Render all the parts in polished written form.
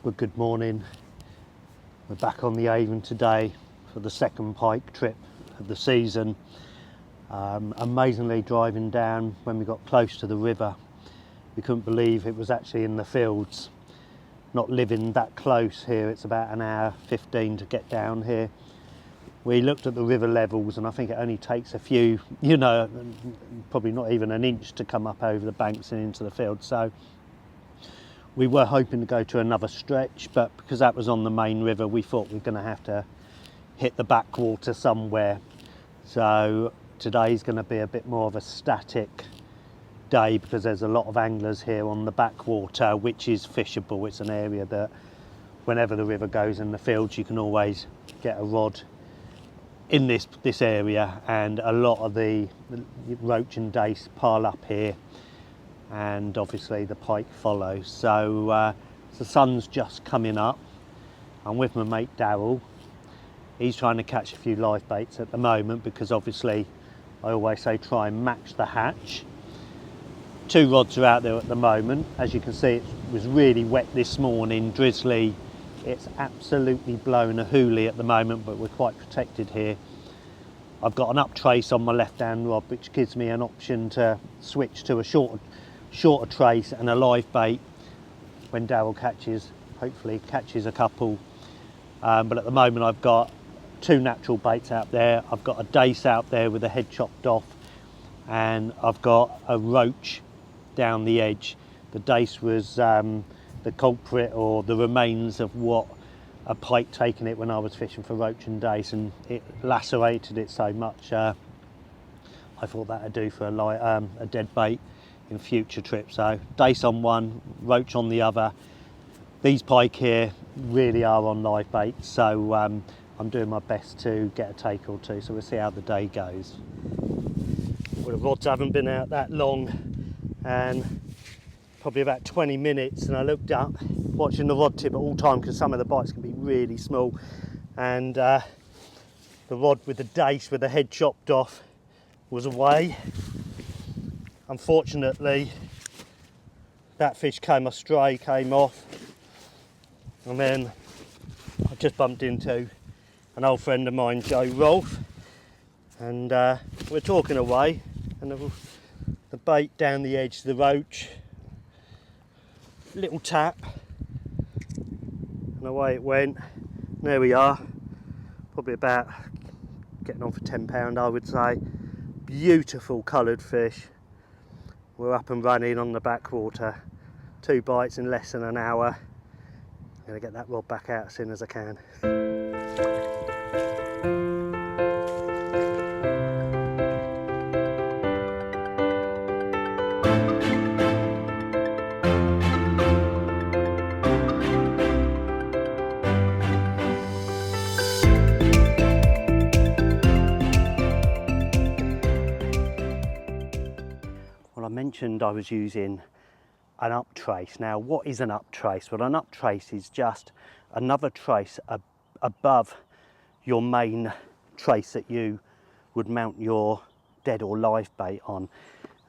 Well, good morning. We're back on the Avon today for the second pike trip of the season. Amazingly, driving down, when we got close to the river, we couldn't believe it was actually in the fields. Not living that close here, it's about an hour 15 to get down here. We looked at the river levels and I think it only takes a few, probably not even an inch to come up over the banks and into the field. So we were hoping to go to another stretch, but because that was on the main river, we thought we were going to have to hit the backwater somewhere. So today's going to be a bit more of a static day because there's a lot of anglers here on the backwater, which is fishable. It's an area that whenever the river goes in the fields, you can always get a rod in this area, and a lot of the roach and dace pile up here, and obviously the pike follows. So the sun's just coming up. I'm with my mate Darryl. He's trying to catch a few live baits at the moment because obviously I always say try and match the hatch. 2 rods are out there at the moment. As you can see, it was really wet this morning, drizzly. It's absolutely blown a hoolie at the moment, but we're quite protected here. I've got an up trace on my left hand rod, which gives me an option to switch to a shorter trace and a live bait when Darryl hopefully catches a couple. But at the moment I've got 2 natural baits out there. I've got a dace out there with the head chopped off, and I've got a roach down the edge. The dace was the culprit, or the remains of what a pike taken it when I was fishing for roach and dace, and it lacerated it so much. I thought that'd do for a dead bait in future trips. So dace on one, roach on the other. These pike here really are on live bait, so I'm doing my best to get a take or two, so we'll see how the day goes. Well, the rods haven't been out that long, and probably about 20 minutes, and I looked up watching the rod tip at all time because some of the bites can be really small, and the rod with the dace with the head chopped off was away. Unfortunately, that fish came astray, came off, and then I just bumped into an old friend of mine, Joe Rolfe, and we're talking away, and the bait down the edge of the roach, little tap, and away it went. There we are, probably about getting on for £10, I would say. Beautiful coloured fish. We're up and running on the backwater. 2 bites in less than an hour. I'm going to get that rod back out as soon as I can. Well, I mentioned I was using an up trace. Now, what is an up trace? Well, an up trace is just another trace above your main trace that you would mount your dead or live bait on.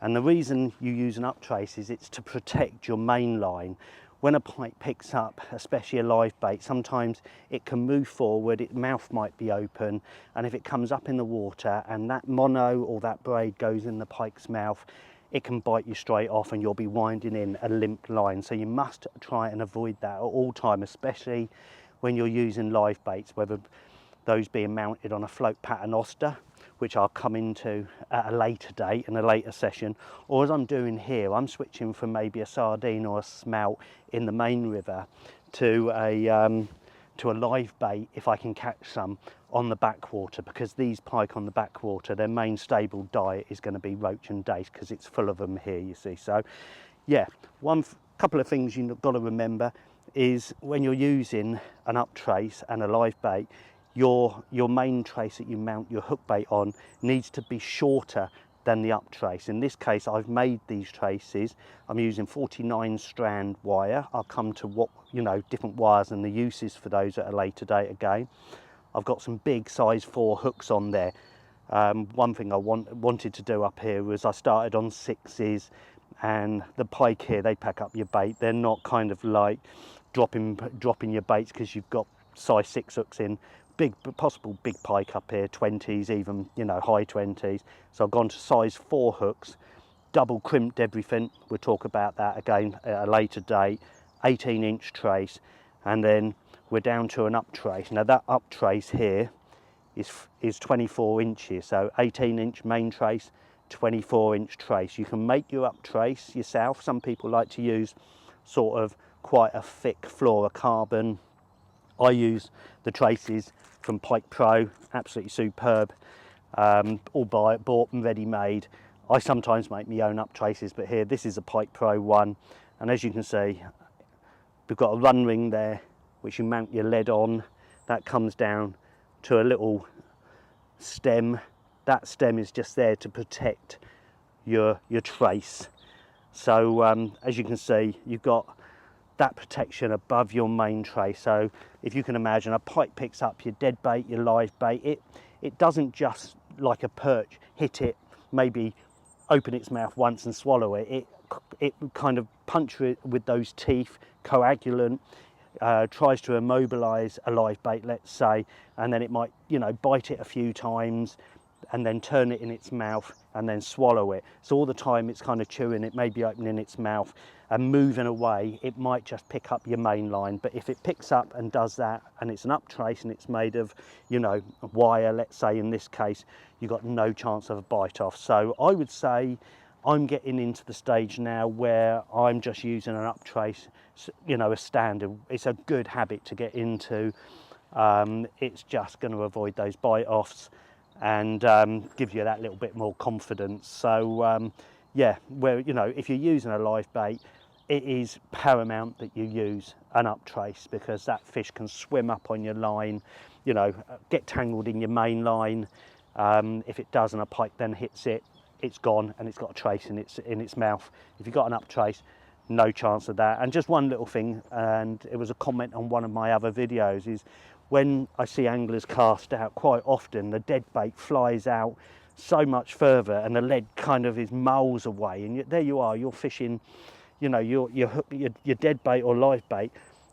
And the reason you use an up trace is it's to protect your main line. When a pike picks up, especially a live bait, sometimes it can move forward, its mouth might be open, and if it comes up in the water and that mono or that braid goes in the pike's mouth, it can bite you straight off and you'll be winding in a limp line. So you must try and avoid that at all time, especially when you're using live baits, whether those being mounted on a float pattern oyster, which I'll come into at a later date in a later session, or as I'm doing here, I'm switching from maybe a sardine or a smelt in the main river to a live bait if I can catch some on the backwater, because these pike on the backwater, their main stable diet is going to be roach and dace because it's full of them here, you see. So yeah, couple of things you've got to remember is when you're using an up trace and a live bait, your main trace that you mount your hook bait on needs to be shorter than the up trace. In this case, I've made these traces. I'm using 49 strand wire. I'll come to what, different wires and the uses for those at a later date again. I've got some big size 4 hooks on there. One thing I wanted to do up here was I started on 6s, and the pike here, they pack up your bait. They're not kind of like dropping your baits because you've got size 6 hooks in, possible big pike up here, 20s, even, you know, high 20s. So I've gone to size 4 hooks, double crimped everything. We'll talk about that again at a later date. 18-inch trace, and then we're down to an up trace. Now that up trace here is 24 inches, so 18-inch main trace, 24-inch trace. You can make your up trace yourself. Some people like to use sort of quite a thick fluorocarbon. I use the traces from Pike Pro, absolutely superb, all bought and ready made. I sometimes make my own up traces, but here this is a Pike Pro one, and as you can see, we've got a run ring there which you mount your lead on. That comes down to a little stem. That stem is just there to protect your trace. So as you can see, you've got that protection above your main trace. So if you can imagine, a pike picks up your dead bait, your live bait, it doesn't just, like a perch, hit it, maybe open its mouth once and swallow it. It kind of puncture it with those teeth, coagulant, tries to immobilize a live bait, let's say, and then it might, you know, bite it a few times and then turn it in its mouth and then swallow it. So all the time it's kind of chewing, it may be opening its mouth and moving away. It might just pick up your main line, but if it picks up and does that, and it's an up trace and it's made of, you know, wire, let's say in this case, you've got no chance of a bite off. So I would say I'm getting into the stage now where I'm just using an up trace, you know, a standard. It's a good habit to get into. It's just going to avoid those bite offs and gives you that little bit more confidence. So yeah, where, you know, if you're using a live bait, it is paramount that you use an up trace, because that fish can swim up on your line, you know, get tangled in your main line. If it does and a pike then hits it, it's gone and it's got a trace in its mouth. If you've got an up trace, no chance of that. And just one little thing, and it was a comment on one of my other videos, is when I see anglers cast out, quite often the dead bait flies out so much further and the lead kind of is miles away, and there you are, you're fishing, you know, your dead bait or live bait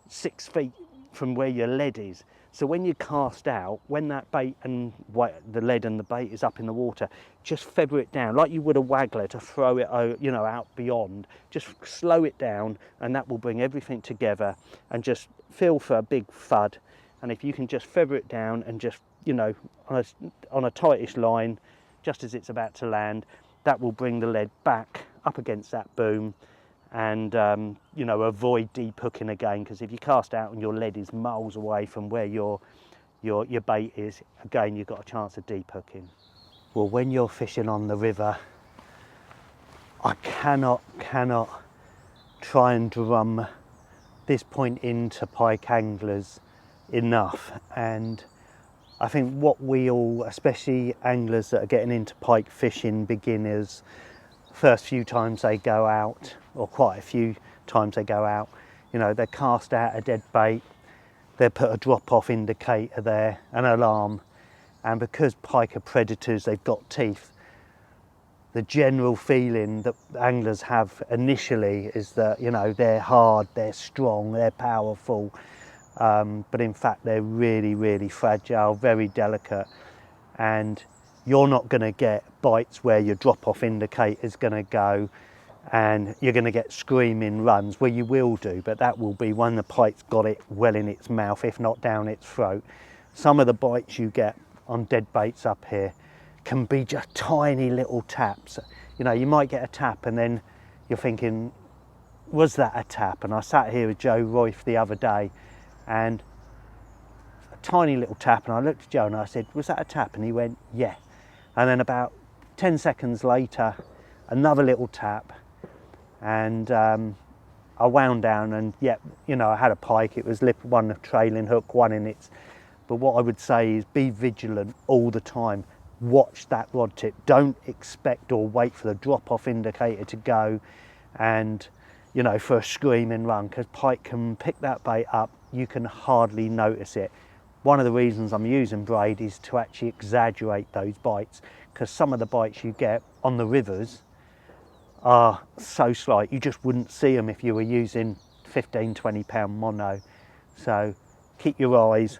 6 feet from where your lead is. So when you cast out, when that bait and the lead and the bait is up in the water, just feather it down like you would a waggler to throw it, you know, out beyond. Just slow it down, and that will bring everything together and just feel for a big thud. And if you can just feather it down and just, you know, on a tightish line, just as it's about to land, that will bring the lead back up against that boom, and you know, avoid deep hooking again, because if you cast out and your lead is miles away from where your bait is, again you've got a chance of deep hooking. Well, when you're fishing on the river, I cannot try and drum this point into pike anglers enough. And I think what we all, especially anglers that are getting into pike fishing, beginners, first few times they go out, or quite a few times they go out, you know, they cast out a dead bait, they put a drop off indicator there, an alarm, and because pike are predators, they've got teeth. The general feeling that anglers have initially is that, you know, they're hard, they're strong, they're powerful, but in fact they're really fragile, very delicate, and you're not going to get bites where your drop-off indicator is going to go and you're going to get screaming runs. Well, you will do, but that will be when the pike's got it well in its mouth, if not down its throat. Some of the bites you get on dead baits up here can be just tiny little taps. You know, you might get a tap and then you're thinking, was that a tap? And I sat here with Joe Royf the other day, and a tiny little tap, and I looked at Joe and I said, was that a tap? And he went, yeah. And then about 10 seconds later, another little tap, and I wound down, and yeah, you know, I had a pike. It was one trailing hook, one in its. But what I would say is be vigilant all the time. Watch that rod tip. Don't expect or wait for the drop-off indicator to go and, you know, for a screaming run, because pike can pick that bait up. You can hardly notice it. One of the reasons I'm using braid is to actually exaggerate those bites, because some of the bites you get on the rivers are so slight you just wouldn't see them if you were using 15-20 pound mono. So keep your eyes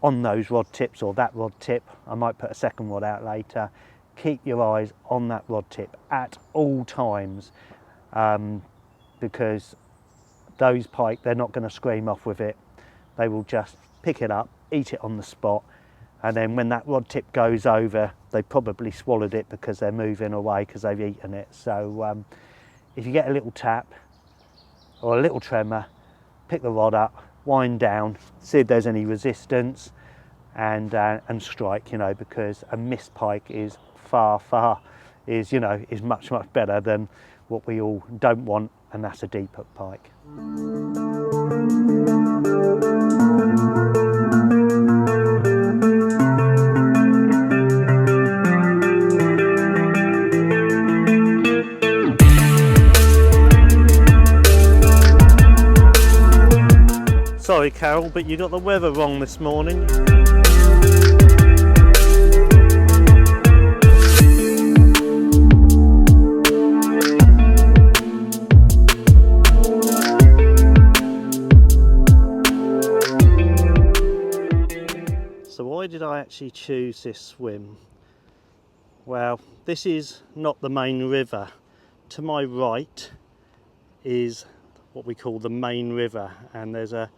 on those rod tips, or that rod tip. I might put a second rod out later. Keep your eyes on that rod tip at all times, because those pike, they're not going to scream off with it. They will just pick it up, eat it on the spot, and then when that rod tip goes over, they probably swallowed it because they're moving away because they've eaten it. So if you get a little tap or a little tremor, pick the rod up, wind down, see if there's any resistance, and strike, you know, because a missed pike is is much better than what we all don't want, and that's a deep hook pike. Sorry Carol, but you got the weather wrong this morning. So why did I actually choose this swim? Well, this is not the main river. To my right is what we call the main river, and there's a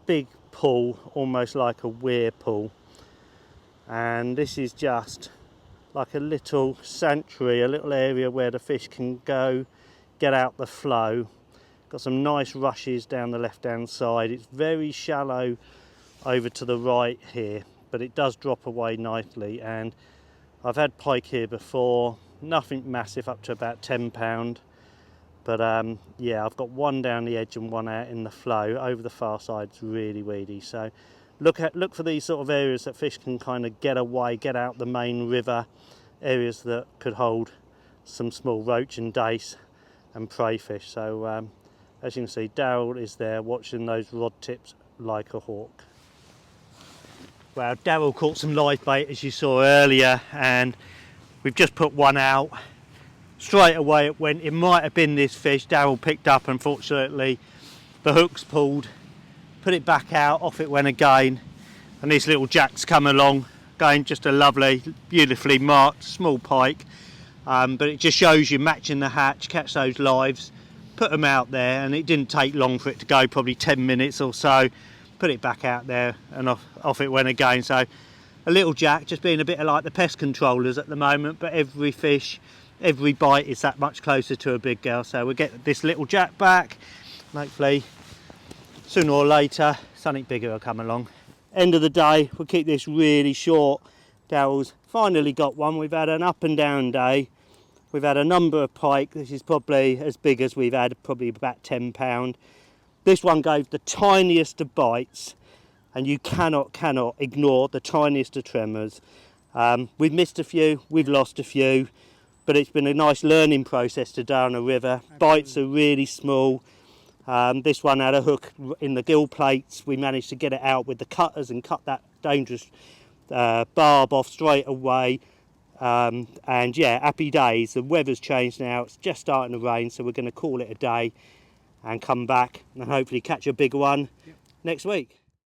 big pool, almost like a weir pool, and this is just like a little sanctuary, a little area where the fish can go, get out the flow. Got some nice rushes down the left hand side. It's very shallow over to the right here, but it does drop away nicely, and I've had pike here before, nothing massive, up to about 10 pound. But yeah, I've got one down the edge and one out in the flow. Over the far side, it's really weedy. So look for these sort of areas that fish can kind of get away, get out the main river, areas that could hold some small roach and dace and prey fish. So as you can see, Darryl is there watching those rod tips like a hawk. Well, Darryl caught some live bait, as you saw earlier, and we've just put one out. Straight away it went. It might have been this fish. Darryl picked up, unfortunately the hook's pulled, put it back out, off it went again, and this little jack's come along, going just a lovely, beautifully marked small pike, but it just shows you matching the hatch, catch those lives, put them out there, and it didn't take long for it to go, probably 10 minutes or so. Put it back out there and off it went again. So a little jack, just being a bit like the pest controllers at the moment, but every fish, every bite is that much closer to a big girl. So we'll get this little jack back, and hopefully sooner or later something bigger will come along. End of the day, we'll keep this really short. Darryl's finally got one. We've had an up and down day. We've had a number of pike. This is probably as big as we've had, probably about 10 pound. This one gave the tiniest of bites, and you cannot ignore the tiniest of tremors. We've missed a few, we've lost a few, but it's been a nice learning process today on the river. Bites are really small. This one had a hook in the gill plates. We managed to get it out with the cutters and cut that dangerous barb off straight away. And yeah, happy days. The weather's changed now, it's just starting to rain, so we're going to call it a day and come back and hopefully catch a big one next week.